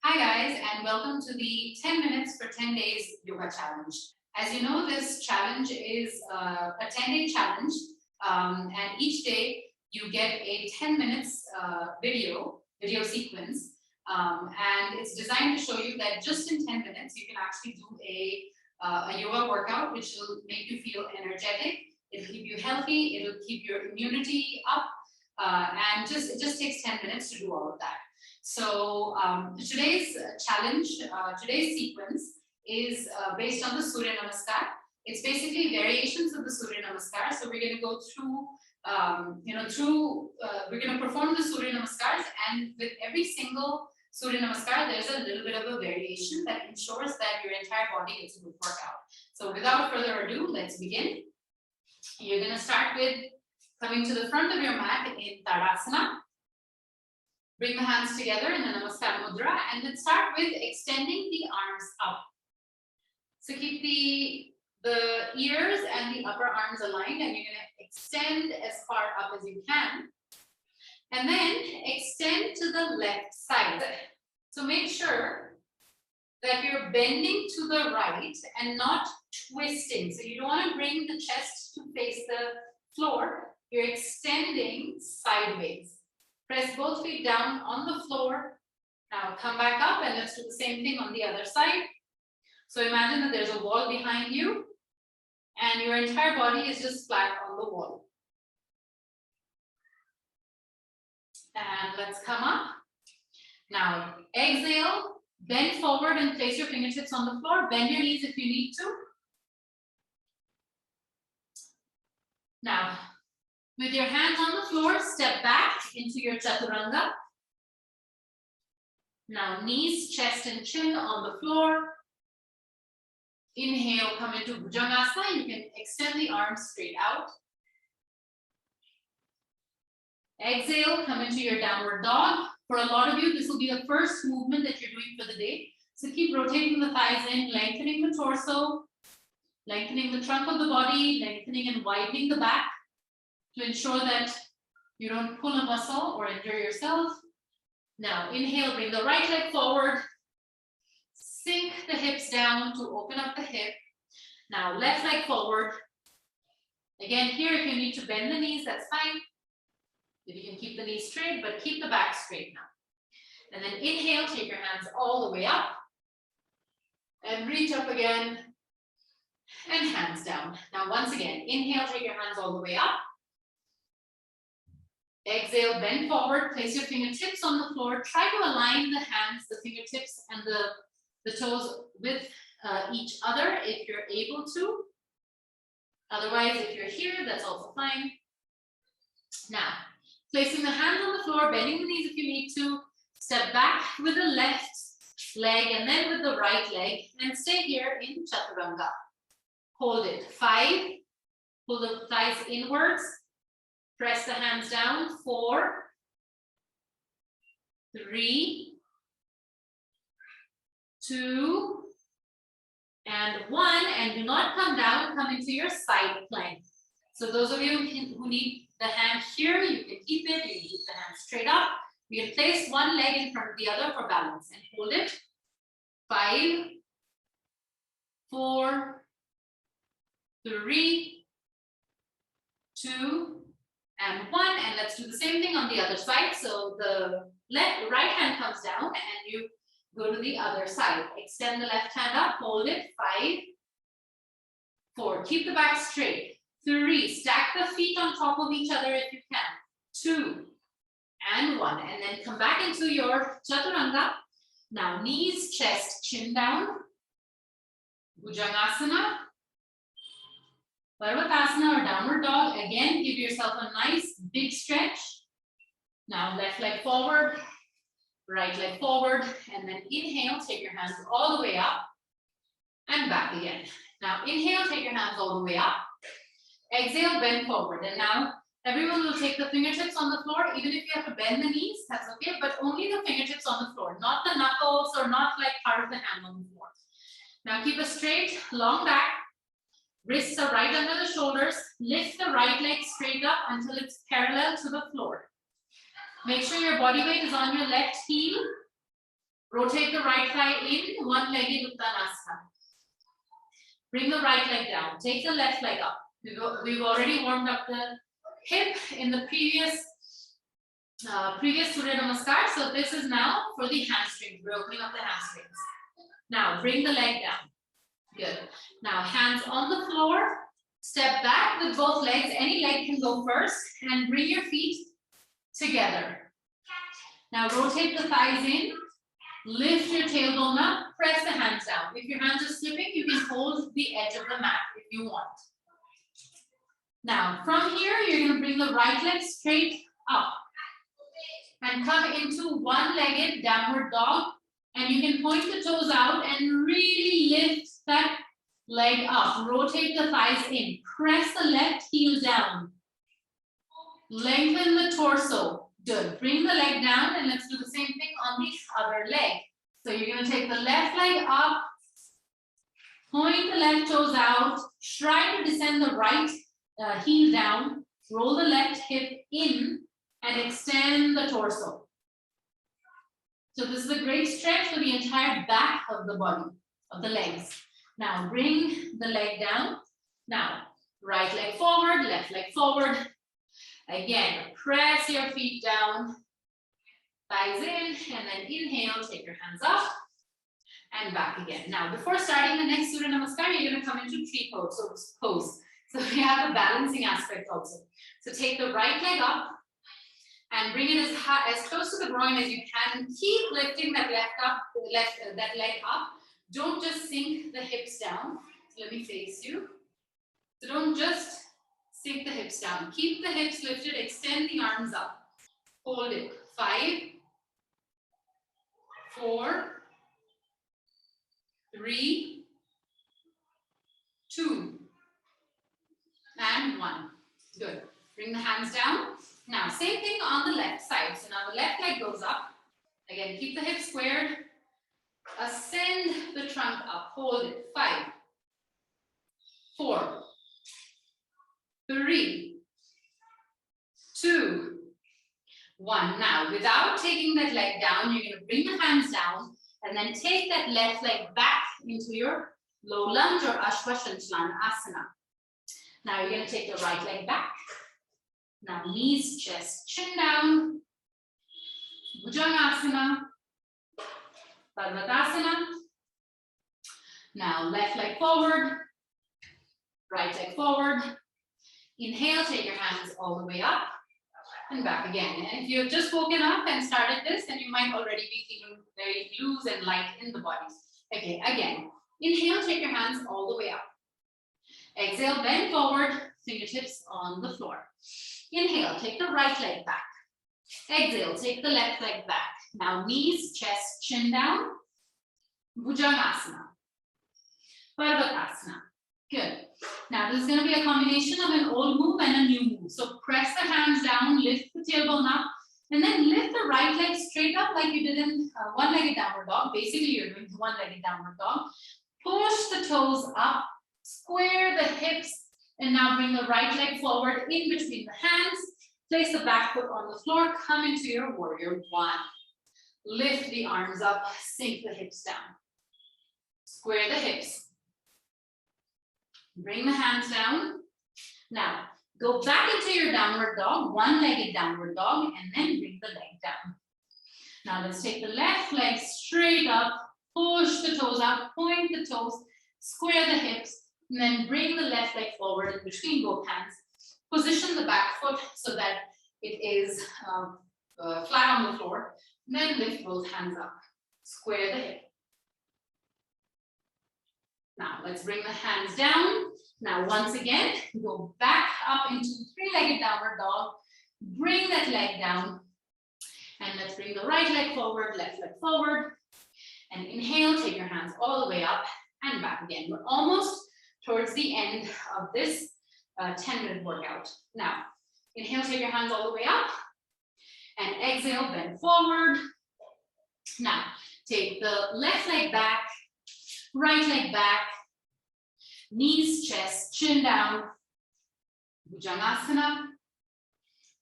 Hi guys, and welcome to the 10 minutes for 10 days yoga challenge. As you know, this challenge is a 10-day challenge, and each day you get a 10 minutes video sequence, and it's designed to show you that just in 10 minutes you can actually do a yoga workout, which will make you feel energetic. It'll keep you healthy. It'll keep your immunity up, and it just takes 10 minutes to do all of that. So today's challenge, today's sequence is based on the Surya Namaskar. It's basically variations of the Surya Namaskar. So we're going to go through, we're going to perform the Surya Namaskars, and with every single Surya Namaskar, there's a little bit of a variation that ensures that your entire body gets a good workout. So without further ado, let's begin. You're going to start with coming to the front of your mat in Tarasana. Bring the hands together in the Namaskar Mudra, and then start with extending the arms up. So keep the ears and the upper arms aligned, and you're going to extend as far up as you can. And then extend to the left side. So make sure that you're bending to the right and not twisting. So you don't want to bring the chest to face the floor. You're extending sideways. Press both feet down on the floor. Now come back up and let's do the same thing on the other side. So imagine that there's a wall behind you and your entire body is just flat on the wall. And let's come up. Now exhale, bend forward and place your fingertips on the floor. Bend your knees if you need to. Now, with your hands on the floor, step back into your chaturanga. Now, knees, chest, and chin on the floor. Inhale, come into Bhujangasana. You can extend the arms straight out. Exhale, come into your downward dog. For a lot of you, this will be the first movement that you're doing for the day. So keep rotating the thighs in, lengthening the torso, lengthening the trunk of the body, lengthening and widening the back, to ensure that you don't pull a muscle or injure yourself. Now, inhale, bring the right leg forward. Sink the hips down to open up the hip. Now, left leg forward. Again, here, if you need to bend the knees, that's fine. If you can keep the knees straight, but keep the back straight now. And then inhale, take your hands all the way up. And reach up again. And hands down. Now, once again, inhale, take your hands all the way up. Exhale, bend forward, place your fingertips on the floor. Try to align the hands, the fingertips, and the toes with each other if you're able to. Otherwise, if you're here, that's also fine. Now, placing the hands on the floor, bending the knees if you need to. Step back with the left leg and then with the right leg, and stay here in chaturanga. Hold it. 5. Pull the thighs inwards. Press the hands down. 4, 3, 2, and 1. And do not come down. Come into your side plank. So those of you who need the hand here, you can keep it. You can keep the hand straight up. You can place one leg in front of the other for balance and hold it. 5, 4, 3, 2, and 1, and let's do the same thing on the other side. So the right hand comes down and you go to the other side. Extend the left hand up, hold it. 5, 4, keep the back straight. 3, stack the feet on top of each other if you can. 2, and 1, and then come back into your chaturanga. Now knees, chest, chin down. Bhujangasana. Parvatasana or downward dog. Again, give yourself a nice big stretch. Now left leg forward, right leg forward, and then inhale, take your hands all the way up and back again. Now inhale, take your hands all the way up. Exhale, bend forward. And now everyone will take the fingertips on the floor. Even if you have to bend the knees, that's okay, but only the fingertips on the floor, not the knuckles or not like part of the hand on the floor. Now keep a straight, long back. Wrists are right under the shoulders. Lift the right leg straight up until it's parallel to the floor. Make sure your body weight is on your left heel. Rotate the right thigh in, one-legged Uttanasana. Bring the right leg down. Take the left leg up. We've already warmed up the hip in the previous Surya Namaskar. So this is now for the hamstrings. We're opening up the hamstrings. Now bring the leg down. Good. Now hands on the floor. Step back with both legs. Any leg can go first. And bring your feet together. Now rotate the thighs in. Lift your tailbone up. Press the hands down. If your hands are slipping, you can hold the edge of the mat if you want. Now from here, you're going to bring the right leg straight up. And come into one-legged downward dog. And you can point the toes out and really lift that leg up. Rotate the thighs in. Press the left heel down. Lengthen the torso. Good. Bring the leg down and let's do the same thing on the other leg. So you're going to take the left leg up. Point the left toes out. Try to descend the right heel down. Roll the left hip in. And extend the torso. So this is a great stretch for the entire back of the body, of the legs. Now bring the leg down. Now right leg forward, left leg forward. Again, press your feet down, thighs in, and then inhale, take your hands up and back again. Now before starting the next Surya Namaskar, you're going to come into tree pose. So we have the balancing aspect also. So take the right leg up. And bring it as close to the groin as you can. Keep lifting that that leg up. Don't just sink the hips down. So let me face you. So don't just sink the hips down. Keep the hips lifted. Extend the arms up. Hold it. 5, 4, 3, 2, and 1. Good. Bring the hands down. Now, same thing on the left side. So now the left leg goes up. Again, keep the hips squared. Ascend the trunk up. Hold it. 5, 4, 3, 2, 1. Now, without taking that leg down, you're going to bring the hands down and then take that left leg back into your low lunge or Ashwashanshlana asana. Now, you're going to take the right leg back. Now knees, chest, chin down, Bhujangasana, Parvatasana. Now left leg forward, right leg forward. Inhale, take your hands all the way up and back again. And if you've just woken up and started this, then you might already be feeling very loose and light in the body. Okay, again, inhale, take your hands all the way up. Exhale, bend forward, fingertips on the floor. Inhale, take the right leg back. Exhale, take the left leg back. Now knees, chest, chin down. Bhujangasana. Parvatasana. Good. Now this is going to be a combination of an old move and a new move. So press the hands down, lift the tailbone up, and then lift the right leg straight up like you did in one-legged downward dog. Basically, you're doing one-legged downward dog. Push the toes up, square the hips, and now bring the right leg forward in between the hands. Place the back foot on the floor. Come into your warrior 1. Lift the arms up. Sink the hips down. Square the hips. Bring the hands down. Now, go back into your downward dog, one-legged downward dog, and then bring the leg down. Now, let's take the left leg straight up. Push the toes out. Point the toes. Square the hips. And then bring the left leg forward in between both hands. Position the back foot so that it is flat on the floor. And then lift both hands up. Square the hip. Now let's bring the hands down. Now once again, go back up into three-legged downward dog. Bring that leg down. And let's bring the right leg forward, left leg forward. And inhale, take your hands all the way up and back again. We're almost towards the end of this 10-minute workout. Now, inhale, take your hands all the way up. And exhale, bend forward. Now, take the left leg back, right leg back, knees, chest, chin down, Bhujangasana,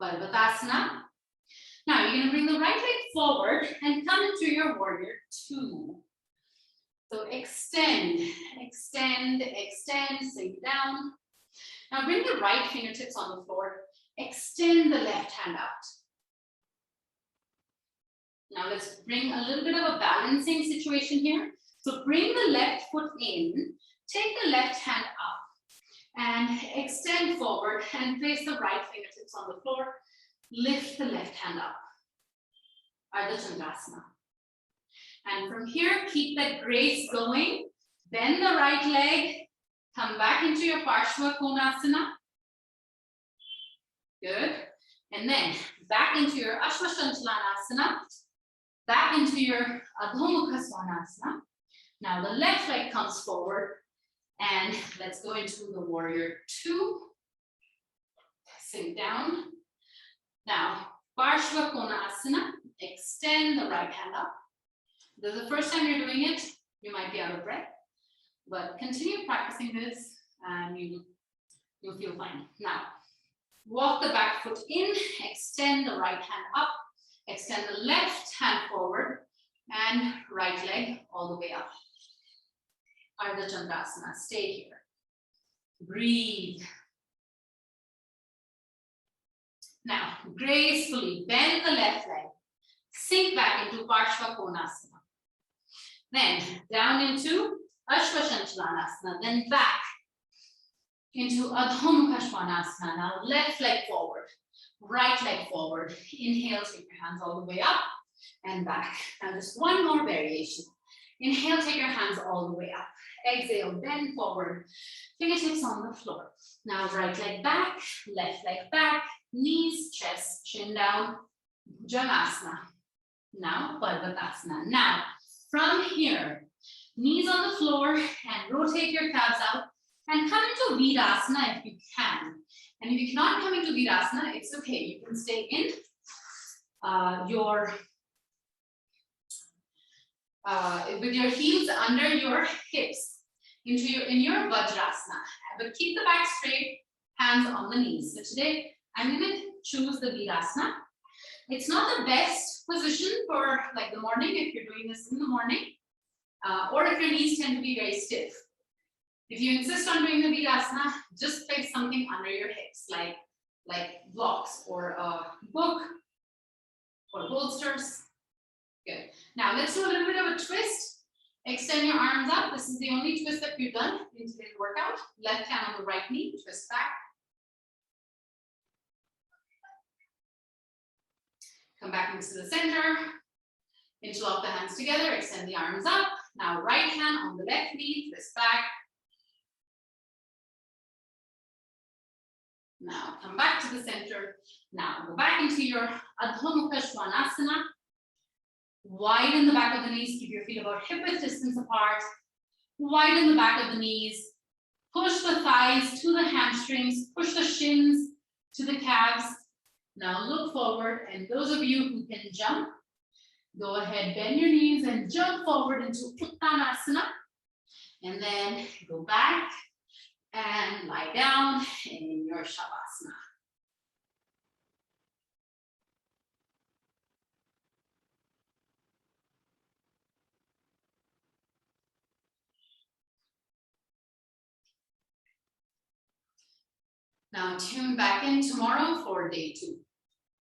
Parvatasana. Now you're going to bring the right leg forward and come into your warrior two. So extend, extend, extend, sink down. Now bring the right fingertips on the floor. Extend the left hand out. Now let's bring a little bit of a balancing situation here. So bring the left foot in, take the left hand up, and extend forward and place the right fingertips on the floor. Lift the left hand up. Ardha Chandrasana. And from here, keep that grace going. Bend the right leg. Come back into your Parshva Konasana. Good. And then back into your Ashwashanchalanasana. Back into your Adho Mukha Svanasana. Now the left leg comes forward. And let's go into the warrior two. Sink down. Now, Parshva Konasana. Extend the right hand up. This is the first time you're doing it. You might be out of breath. But continue practicing this and you'll feel fine. Now, walk the back foot in. Extend the right hand up. Extend the left hand forward. And right leg all the way up. Ardha Chandrasana, stay here. Breathe. Now, gracefully bend the left leg. Sink back into Parshva Konasana. Then down into Ashwashanchalanasana. Then back into Adho Mukha Svanasana. Now left leg forward. Right leg forward. Inhale, take your hands all the way up and back. Now just one more variation. Inhale, take your hands all the way up. Exhale, bend forward. Fingertips on the floor. Now right leg back, left leg back, knees, chest, chin down. Bhujangasana. Now Parvatasana. Now from here, knees on the floor and rotate your calves out and come into Virasana if you can. And if you cannot come into Virasana, it's okay. You can stay in with your heels under your hips in your Vajrasana. But keep the back straight, hands on the knees. So today I'm going to choose the Virasana. It's not the best position for like the morning if you're doing this in the morning, or if your knees tend to be very stiff. If you insist on doing the Virasana, just place something under your hips, like blocks or a book or bolsters. Good. Now let's do a little bit of a twist. Extend your arms up. This is the only twist that we've done in today's workout. Left hand on the right knee, twist back. Come back into the center. Interlock the hands together, extend the arms up. Now right hand on the left knee, twist back. Now come back to the center. Now go back into your Adho Mukha Svanasana. Widen the back of the knees, keep your feet about hip width distance apart. Widen the back of the knees. Push the thighs to the hamstrings, push the shins to the calves. Now look forward, and those of you who can jump, go ahead, bend your knees and jump forward into Uttanasana. And then go back and lie down in your Shavasana. Now tune back in tomorrow for day 2.